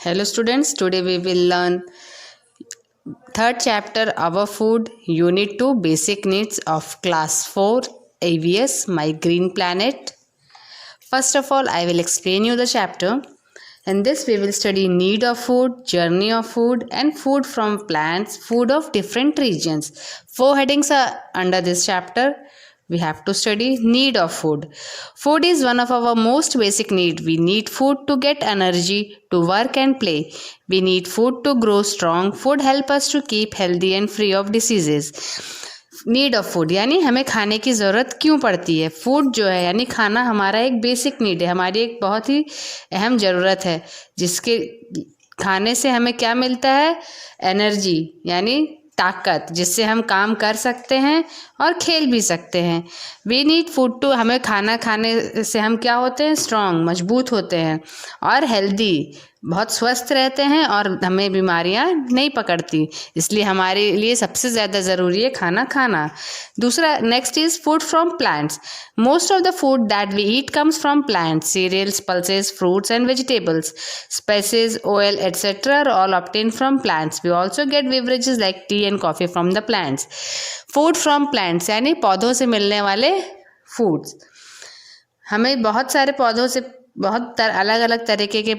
Hello students, today we will learn third chapter Our Food, Unit 2, Basic Needs of Class 4 AVS My Green Planet. First of all, I will explain you the chapter. In this we will study need of food, journey of food and food from plants, food of different regions. 4 headings are under this chapter. We have to study need of food. Food is one of our most basic need. We need food to get energy, to work and play. We need food to grow strong. Food help us to keep healthy and free of diseases. Need of food यानी हमें खाने की ज़रूरत क्यों पड़ती है। Food जो है यानी खाना हमारा एक बेसिक नीड है, हमारी एक बहुत ही अहम ज़रूरत है, जिसके खाने से हमें क्या मिलता है, एनर्जी यानी ताकत, जिससे हम काम कर सकते हैं और खेल भी सकते हैं। वी नीड फूड टू, हमें खाना खाने से हम क्या होते हैं, स्ट्रॉन्ग, मजबूत होते हैं और हेल्दी, बहुत स्वस्थ रहते हैं और हमें बीमारियां नहीं पकड़ती। इसलिए हमारे लिए सबसे ज़्यादा ज़रूरी है खाना खाना। दूसरा next is food from plants. Most of the food that we eat comes from plants, cereals, pulses, fruits and vegetables, spices, oil etcetera are all obtain from plants. We also get beverages like tea and coffee from the plants. Food from plants यानी पौधों से मिलने वाले foods. हमें बहुत सारे पौधों से बहुत अलग अलग तरीके के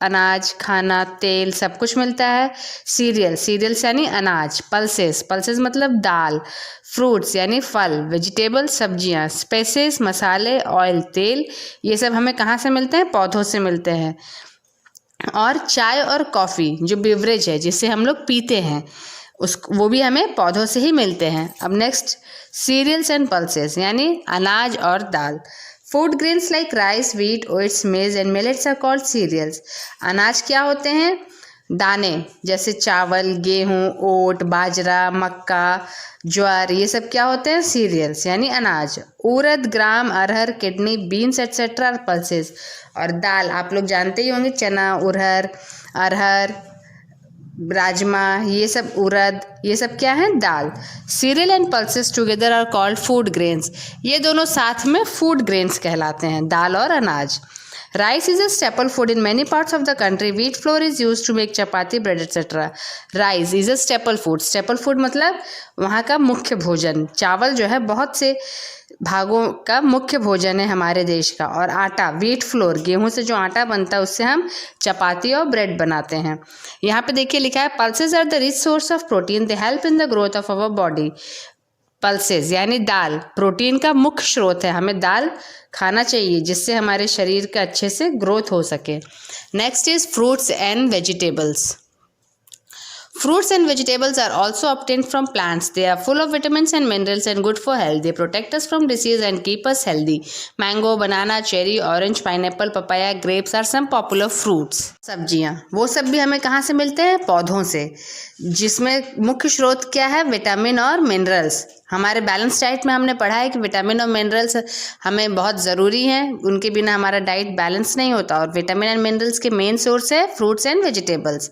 अनाज, खाना, तेल सब कुछ मिलता है। सीरियल्स यानी अनाज, पल्सेस मतलब दाल, फ्रूट्स यानी फल, वेजिटेबल्स सब्जियां, स्पाइसेस मसाले, ऑयल तेल, ये सब हमें कहाँ से मिलते हैं, पौधों से मिलते हैं। और चाय और कॉफ़ी जो बेवरेज है जिसे हम लोग पीते हैं वो भी हमें पौधों से ही मिलते हैं। अब नेक्स्ट सीरियल्स एंड पल्सेस यानी अनाज और दाल। Food grains like rice, wheat, oats, maize and millets are called cereals. अनाज क्या होते हैं, दाने, जैसे चावल, गेहूँ, ओट, बाजरा, मक्का, ज्वार, ये सब क्या होते हैं, सीरियल्स यानी अनाज। उड़द, ग्राम, अरहर, किडनी, बीन्स एटसेट्रा पल्सेस। और दाल आप लोग जानते ही होंगे, चना, अरहर, राजमा, ये सब उड़द, ये सब क्या है, दाल। Cereal and pulses together are called food grains. ये दोनों साथ में फूड ग्रेन्स कहलाते हैं, दाल और अनाज। Rice is a staple food in many parts of the country. Wheat flour is use to make chapati, bread etcetera. Rice is a staple food मतलब वहाँ का मुख्य भोजन। चावल जो है बहुत से भागों का मुख्य भोजन है हमारे देश का। और आटा, व्हीट फ्लोर, गेहूं से जो आटा बनता है उससे हम चपाती और ब्रेड बनाते हैं। यहाँ पे देखिए लिखा है pulses are the rich source of protein, they help in the growth of our body. Pulses यानी दाल प्रोटीन का मुख्य स्रोत है, हमें दाल खाना चाहिए जिससे हमारे शरीर का अच्छे से ग्रोथ हो सके। Next is fruits and vegetables. Fruits and vegetables are also obtained from plants. They are full of vitamins and minerals and good for health. They protect us from disease and keep us healthy. Mango, banana, cherry, orange, pineapple, papaya, grapes are some popular fruits. सब्जियां, वो सब भी हमें कहाँ से मिलते हैं, पौधों से, जिसमें मुख्य स्रोत क्या है, विटामिन और मिनरल्स। हमारे बैलेंस डाइट में हमने पढ़ा है कि विटामिन और मिनरल्स हमें बहुत ज़रूरी हैं, उनके बिना हमारा डाइट बैलेंस नहीं होता। और विटामिन एंड मिनरल्स के मेन सोर्स है फ्रूट्स एंड वेजिटेबल्स।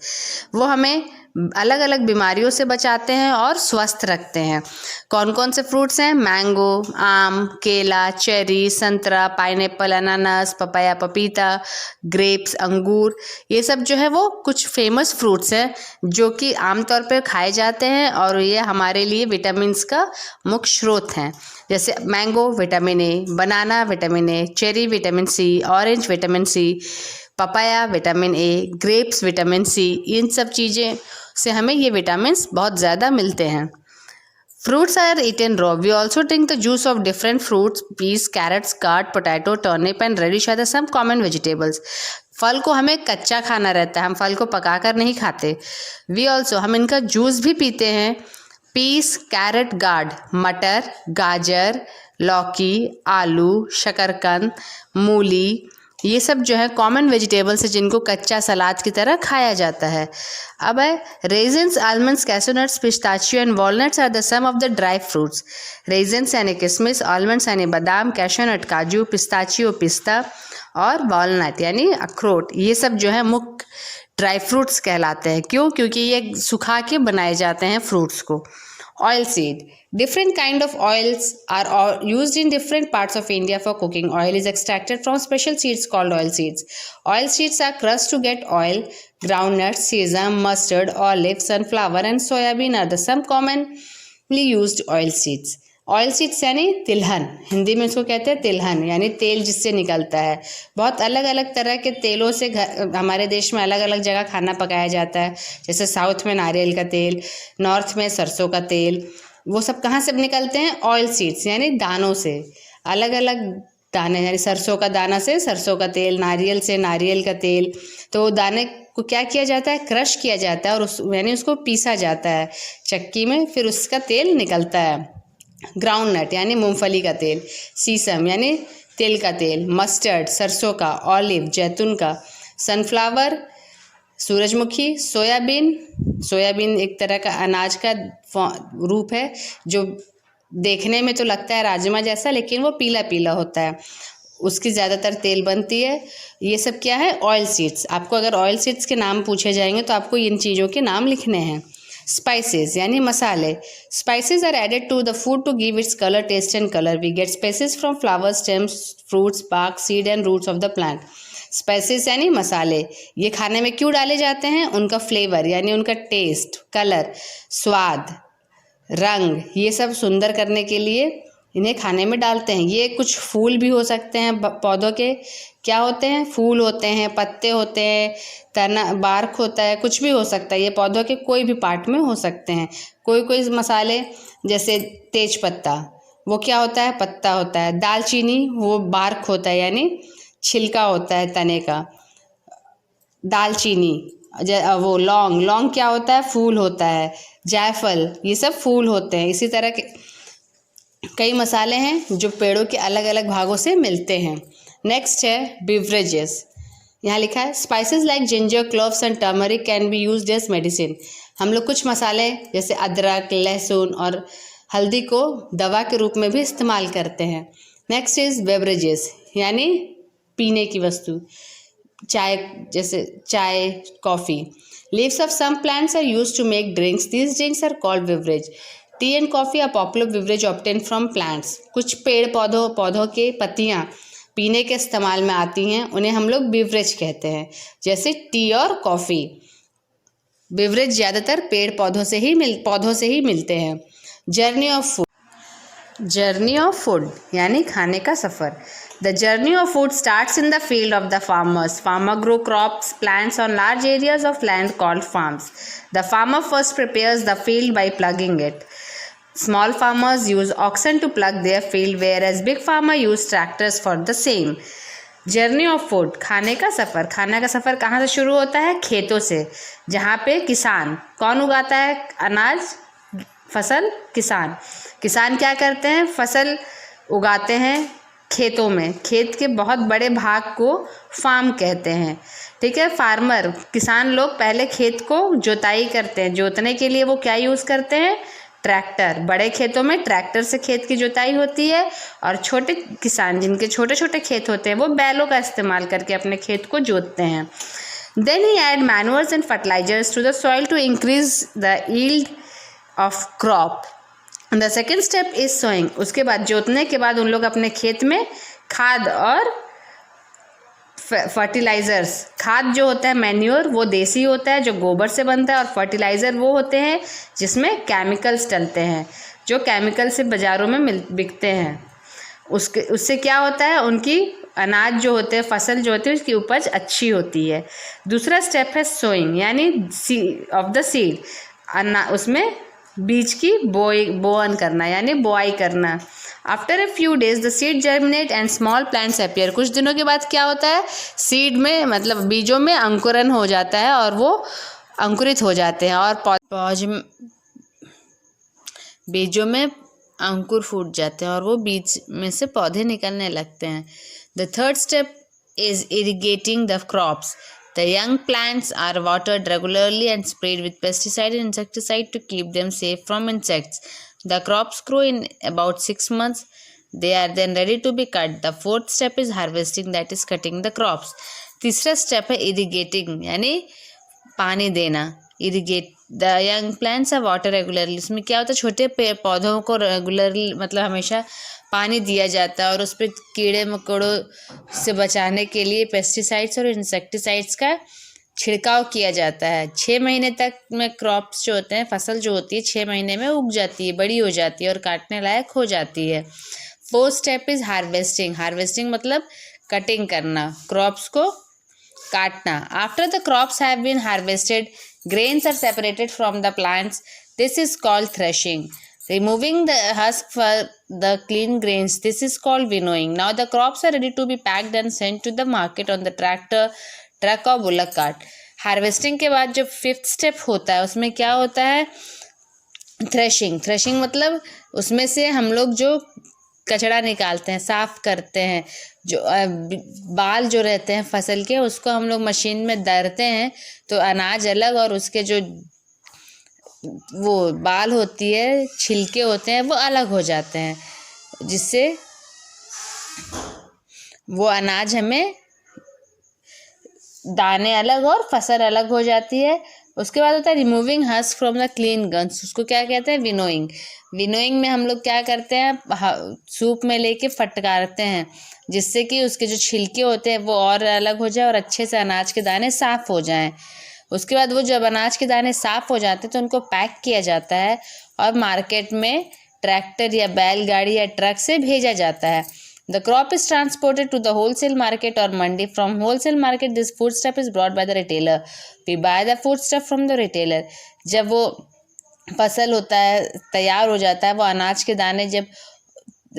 वो हमें अलग अलग बीमारियों से बचाते हैं और स्वस्थ रखते हैं। कौन कौन से फ्रूट्स हैं, मैंगो, आम, केला, चेरी, संतरा, पाइनएप्पल, अनानास, पपाया, पपीता, ग्रेप्स, अंगूर, ये सब जो है वो कुछ फेमस फ्रूट्स हैं जो कि आमतौर पर खाए जाते हैं और ये हमारे लिए विटामिन्स का मुख्य स्रोत हैं। जैसे mango vitamin A, banana vitamin A, cherry vitamin C, orange vitamin C, papaya vitamin A, grapes vitamin C, इन सब चीज़ें से हमें ये विटामिन्स बहुत ज़्यादा मिलते हैं। Fruits are eaten raw. We also drink the juice of different fruits, peas, carrots, card, potato, turnip and radish are the some common vegetables. फल को हमें कच्चा खाना रहता है, हम फल को पकाकर नहीं खाते। वी ऑल्सो, हम इनका जूस भी पीते हैं। पीस, कैरेट, गार्ड, मटर, गाजर, लौकी, आलू, शकरकंद, मूली, ये सब जो है कॉमन वेजिटेबल्स है जिनको कच्चा सलाद की तरह खाया जाता है। अब है raisins, almonds, cashew nuts, pistachio and walnuts are the some of the dry fruits. Raisins यानी किशमिश, आलमंड्स यानी बादाम, कैशोनट काजू, पिस्ताचियो पिस्ता और वॉलनट यानी अखरोट, ये सब जो है मुख्य ड्राई फ्रूट्स कहलाते हैं। क्यों? क्योंकि ये सुखा के बनाए जाते हैं फ्रूट्स को। Oilseed. Different kind of oils are used in different parts of India for cooking. Oil is extracted from special seeds called oil seeds. Oil seeds are crushed to get oil. Groundnuts, sesame, mustard, olive, sunflower and soyabean are the some commonly used oil seeds. Oil seeds यानी तिलहन, हिंदी में इसको कहते हैं तिलहन, यानी तेल जिससे निकलता है। बहुत अलग अलग तरह के तेलों से हमारे देश में अलग अलग जगह खाना पकाया जाता है। जैसे साउथ में नारियल का तेल, नॉर्थ में सरसों का तेल, वो सब कहाँ से निकलते हैं? ऑयल सीड्स यानी दानों से। अलग अलग दाने, यानी सरसों का दाना से सरसों का तेल, नारियल से नारियल का तेल। तो दाने को क्या किया जाता है? क्रश किया जाता है और यानी उसको पीसा जाता है चक्की में, फिर उसका तेल निकलता है। ग्राउंडनट यानी मूंगफली का तेल, सीसम यानी तिल का तेल, मस्टर्ड सरसों का, ऑलिव जैतून का, सनफ्लावर सूरजमुखी, सोयाबीन एक तरह का अनाज का रूप है जो देखने में तो लगता है राजमा जैसा, लेकिन वो पीला पीला होता है, उसकी ज़्यादातर तेल बनती है। ये सब क्या है? Oil seeds. आपको अगर ऑयल सीड्स के नाम पूछे जाएंगे तो आपको इन चीज़ों के नाम लिखने हैं। स्पाइसेस यानी मसाले। Spices are added to the food to give its colour, taste and colour. We get spices from flowers, stems, fruits, bark, seed and roots of the plant. Spices यानी मसाले। ये खाने में क्यों डाले जाते हैं? उनका फ्लेवर यानी उनका टेस्ट, कलर, स्वाद, रंग, ये सब सुंदर करने के लिए इन्हें खाने में डालते हैं। ये कुछ फूल भी हो सकते हैं पौधों के। क्या होते हैं? फूल होते हैं, पत्ते होते हैं, तना, बार्क होता है, कुछ भी हो सकता है। ये पौधों के कोई भी पार्ट में हो सकते हैं। कोई मसाले जैसे तेज पत्ता, वो क्या होता है? पत्ता होता है। दालचीनी वो बार्क होता है यानी छिलका होता है तने का। दालचीनी, वो लौंग क्या होता है? फूल होता है। जायफल, ये सब फूल होते हैं। इसी तरह के कई मसाले हैं जो पेड़ों के अलग अलग भागों से मिलते हैं। नेक्स्ट है बिवरेजेस। यहाँ लिखा है spices like ginger, cloves and turmeric can be used as medicine. हम लोग कुछ मसाले जैसे अदरक, लहसुन और हल्दी को दवा के रूप में भी इस्तेमाल करते हैं। नेक्स्ट इज बेवरेजेस यानी पीने की वस्तु, चाय, जैसे चाय, coffee. Leaves of some plants are used to make drinks. These drinks are called beverage. Tea and coffee are popular beverage obtain from plants. कुछ पेड़ पौधों के पत्तियाँ पीने के इस्तेमाल में आती हैं, उन्हें हम लोग बेवरेज कहते हैं, जैसे टी और कॉफ़ी। बेवरेज ज़्यादातर पौधों से ही मिलते हैं। जर्नी ऑफ फूड यानी खाने का सफ़र। The journey of food starts in the field of the farmers. Farmer grow crops, plants on large areas of land called farms. The farmer first prepares the field by ploughing it. Small farmers use oxen to plug their field, whereas big farmer use tractors for the same. Journey of food, खाने का सफ़र। खाने का सफ़र कहाँ से शुरू होता है? खेतों से, जहाँ पे किसान कौन उगाता है? अनाज, फसल। किसान क्या करते हैं? फसल उगाते हैं खेतों में। खेत के बहुत बड़े भाग को फार्म कहते हैं। ठीक है। फार्मर, किसान लोग पहले खेत को जोताई करते हैं। जोतने के लिए वो क्या यूज़ करते हैं? ट्रैक्टर। बड़े खेतों में ट्रैक्टर से खेत की जुताई होती है, और छोटे किसान जिनके छोटे छोटे खेत होते हैं वो बैलों का इस्तेमाल करके अपने खेत को जोतते हैं। Then he add manures and fertilisers to the soil to increase the yield of crop. The second step is sowing. उसके बाद जोतने के बाद उन लोग अपने खेत में खाद और फर्टिलाइज़र्स, खाद जो होता है मैन्योर वो देसी होता है जो गोबर से बनता है, और फर्टिलाइज़र वो होते हैं जिसमें केमिकल्स डलते हैं, जो केमिकल से बाज़ारों में बिकते हैं। उससे क्या होता है? उनकी अनाज जो होते हैं, फसल जो होती है, उसकी उपज अच्छी होती है। दूसरा स्टेप है सोइंग यानी ऑफ द सीड। उसमें बीज की बोअन करना यानी बोआई करना। After a few days the seed germinate and small plants appear. कुछ दिनों के बाद क्या होता है? सीड में मतलब बीजों में अंकुरन हो जाता है और वो अंकुरित हो जाते हैं और बीजों में अंकुर फूट जाते हैं और वो बीज में से पौधे निकलने लगते हैं। The third step is irrigating the crops. The young plants are watered regularly and sprayed with pesticide and insecticide to keep them safe from insects. The crops grow in about 6 months. They are then ready to be cut. The fourth step is harvesting, that is cutting the crops. तीसरा step है irrigating यानी पानी देना। The young plants are water regularly, इसमें क्या होता है छोटे पौधों को रेगुलरली मतलब हमेशा पानी दिया जाता है और उस पर कीड़े मकोड़ों से बचाने के लिए पेस्टिसाइड्स और इंसेक्टिसाइड्स का छिड़काव किया जाता है। 6 महीने तक में क्रॉप्स जो होते हैं, फसल जो होती है 6 महीने में उग जाती है, बड़ी हो जाती है और काटने लायक हो जाती है। 4th step is harvesting. Harvesting मतलब कटिंग करना, क्रॉप्स को काटना। After the crops have been harvested, grains are separated from the plants. This is called threshing. Removing the husk for the clean grains. This is called winnowing. Now the crops are ready to be packed and sent to the market on the tractor, truck or bullock cart. Harvesting के बाद जो 5th step होता है उसमें क्या होता है, threshing. Threshing मतलब उसमें से हम लोग जो कचरा निकालते हैं, साफ करते हैं, जो बाल जो रहते हैं फसल के उसको हम लोग मशीन में दरते हैं तो अनाज अलग और उसके जो वो बाल होती है, छिलके होते हैं वो अलग हो जाते हैं, जिससे वो अनाज हमें दाने अलग और फसल अलग हो जाती है। उसके बाद होता है removing husk from the clean guns, उसको क्या कहते हैं, विनोइंग। विनोइंग में हम लोग क्या करते हैं, सूप में लेके फटकारते हैं जिससे कि उसके जो छिलके होते हैं वो और अलग हो जाए और अच्छे से अनाज के दाने साफ़ हो जाएं। उसके बाद वो जब अनाज के दाने साफ़ हो जाते हैं तो उनको पैक किया जाता है और मार्केट में ट्रैक्टर या बैलगाड़ी या ट्रक से भेजा जाता है। The crop is transported to the wholesale market or mandi. From wholesale market, this foodstuff is brought by the retailer. We buy the foodstuff from the retailer. जब वो फसल होता है, तैयार हो जाता है, वो अनाज के दाने जब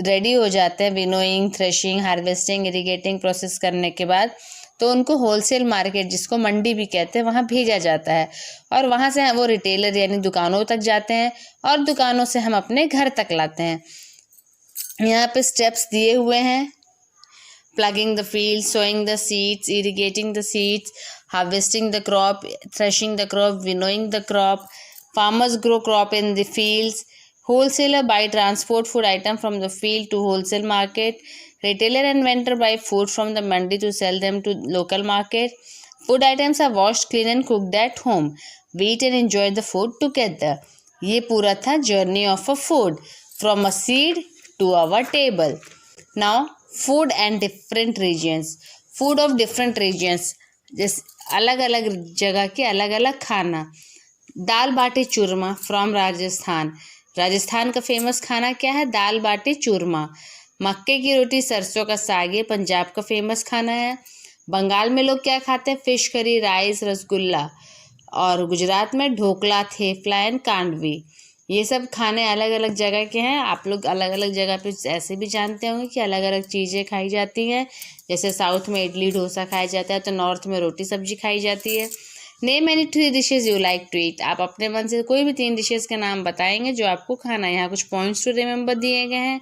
रेडी हो जाते हैं winnowing, threshing, harvesting, irrigating process करने के बाद, तो उनको होलसेल मार्केट जिसको मंडी भी कहते हैं वहाँ भेजा जाता है और वहाँ से वो रिटेलर यानी दुकानों तक जाते हैं और दुकानों से हम अपने घर तक लाते हैं। यहाँ पे स्टेप्स दिए हुए हैं, ploughing the field, sowing the seeds, irrigating the seeds, harvesting the crop, threshing the crop, winnowing the crop, farmers grow crop in the fields, wholesaler buy transport food item from the field to wholesale market, retailer and vendor buy food from the mandi to sell them to local market, food items are washed, clean and cooked at home, we eat and enjoy the food together। ये पूरा था journey of a food from a seed to our table। Now food and different regions, food of different regions, जैसे अलग अलग जगह के अलग अलग खाना। दाल बाटी चूरमा फ्रॉम राजस्थान, राजस्थान का फेमस खाना क्या है, दाल बाटी चूरमा। मक्के की रोटी सरसों का साग, ये पंजाब का फेमस खाना है। बंगाल में लोग क्या खाते हैं, फिश करी, राइस, रसगुल्ला। और गुजरात में ढोकला, थेपला एंड कांडवी। ये सब खाने अलग अलग जगह के हैं। आप लोग अलग अलग जगह पे ऐसे भी जानते होंगे कि अलग अलग चीज़ें खाई जाती हैं। जैसे साउथ में इडली डोसा खाया जाता है तो नॉर्थ में रोटी सब्जी खाई जाती है। Name any 3 dishes you like to eat, आप अपने मन से कोई भी 3 डिशेज के नाम बताएंगे जो आपको खाना है। यहाँ कुछ पॉइंट्स टू रिमेंबर दिए गए हैं,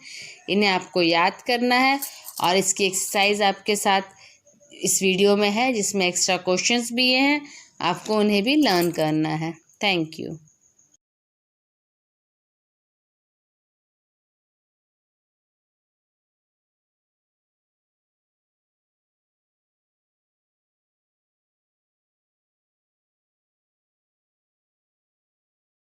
इन्हें आपको याद करना है और इसकी एक्सरसाइज आपके साथ इस वीडियो में है जिसमें एक्स्ट्रा क्वेश्चंस भी हैं, आपको उन्हें भी लर्न करना है। Thank you.